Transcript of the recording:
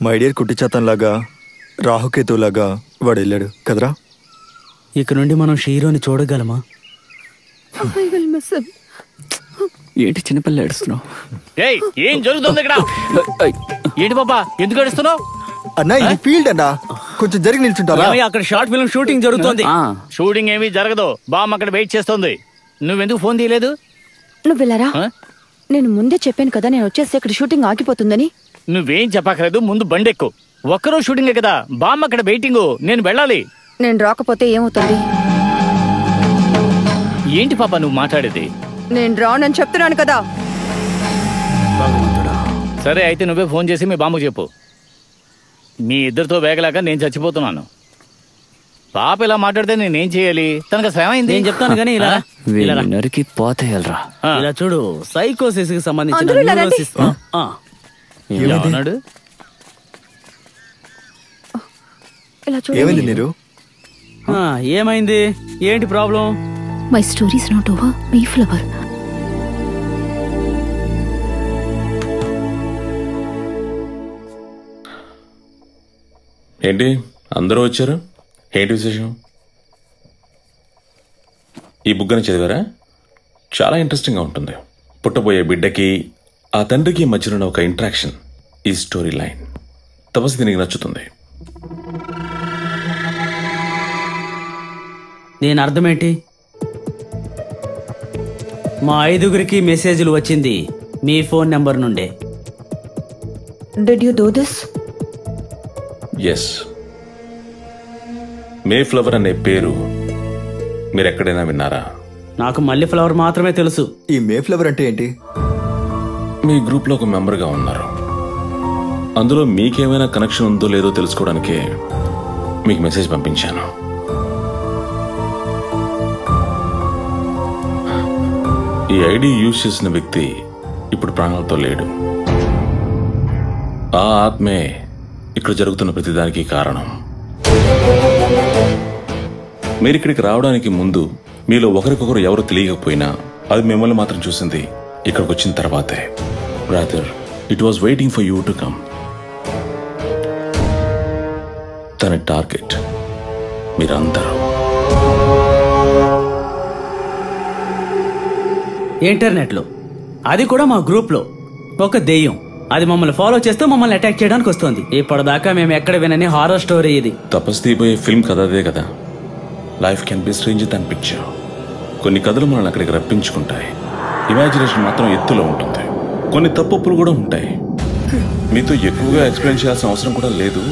My dear కుట్టి చేతంలాగా రాహుకేతులాగా వాడు వెళ్ళాడు కదరా. ఇక నుండి మనం హీరోని చూడగలమా? ఏంటి చిన్నపిల్ల ఏడుస్తున్నావు? ఏం జరుగుతుంది ఇక్కడ? ఏంటి బాబా ఎందుకు ఏడుస్తున్నావు? అన్నా ఇది ఫీల్డ్ అన్నా, కొంచెం జరిగి నిల్చుంటారా? అక్కడ షార్ట్ ఫిల్మ్ షూటింగ్ జరుగుతుంది. షూటింగ్ ఏమీ జరగదు, బామ్మ అక్కడ వెయిట్ చేస్తుంది. నువ్వెందుకు ఫోన్ తీయలేదు? నువ్వు వెళ్ళారా? నేను ముందే చెప్పాను కదా నేను వచ్చేసి ఇక్కడ షూటింగ్ ఆగిపోతుందని. నువ్వేం చెప్పక్కర్లేదు, ముందు బండెక్కు. ఒక్కరోజు షూటింగే కదా, బామ్మ అక్కడ వెయిటింగ్, నేను వెళ్ళాలి. నేను రాకపోతే ఏమవుతుంది? ఏంటి పాప నువ్వు మాట్లాడేది? నేను రానని చెప్తున్నాను కదా. సరే అయితే నువ్వే ఫోన్ చేసి మీ బామ్మకు చెప్పు. మీ ఇద్దరితో వేగలేక నేను చచ్చిపోతున్నాను. పాప ఇలా మాట్లాడితే నేనేం చేయాలి? తనకు శ్రమ అయింది. నేను చెప్తాను కానీ ఇలా నరికి పోతాయల్రా. ఇలా చూడు, సైకోసిస్ కి సంబంధించిన ఏమైంది నీరు? ఏమైంది? ఏంటి problem? My story is not over, me flower. ఏంటి అందరూ వచ్చారు? ఏంటి విశేషం? ఈ బుగ్గని చదివారా? చాలా ఇంట్రెస్టింగ్గా ఉంటుంది. పుట్టబోయే బిడ్డకి ఆ తండ్రికి మధ్యలో ఒక ఇంట్రాక్షన్, ఈ స్టోరీ లైన్. తపస్సు దీనికి నచ్చుతుంది. నేను అర్థమేంటి? మా 5గురికి మెసేజ్లు వచ్చింది మీ ఫోన్ నెంబర్ నుండే. Did you do this? Yes. Mayflower అనే పేరు మీరు ఎక్కడైనా విన్నారా? నాకు మల్లె ఫ్లవర్ మాత్రమే తెలుసు. ఈ మే ఫ్లవర్ అంటే ఏంటి? మీ గ్రూప్లో ఒక మెంబర్గా ఉన్నారు. అందులో మీకేమైనా కనెక్షన్ ఉందో లేదో తెలుసుకోవడానికే మీకు మెసేజ్ పంపించాను. ఈ ఐడి యూజ్ చేసిన వ్యక్తి ఇప్పుడు ప్రాణాలతో లేడు. ఆ ఆత్మే ఇక్కడ జరుగుతున్న ప్రతిదానికి కారణం. మీరు ఇక్కడికి రావడానికి ముందు మీలో ఒకరికొకరు ఎవరు తెలియకపోయినా అది మిమ్మల్ని మాత్రం చూసింది ఇక్కడికి వచ్చిన తర్వాతే. Rather it was waiting for you to come. తన టార్గెట్ మీరందరూ. ఇంటర్నెట్లో, అది కూడా మా గ్రూప్లో ఒక దెయ్యం. అది మమ్మల్ని ఫాలో చేస్తూ మమ్మల్ని అటాక్ చేయడానికి వస్తుంది. ఇప్పటిదాకా మేము ఎక్కడ వినని హారర్ స్టోరీ ఇది. తపస్సు తీయబోయే ఫిల్మ్ కథ అదే కదా. Life can be stranger than picture. కొన్ని కథలు మనల్ని అక్కడికి రప్పించుకుంటాయి. ఇమాజినేషన్ మాత్రం ఎత్తులో ఉంటుంది. కొన్ని తప్పులు కూడా ఉంటాయి. మీతో ఎక్కువగా ఎక్స్ప్లెయిన్ చేయాల్సిన అవసరం కూడా లేదు.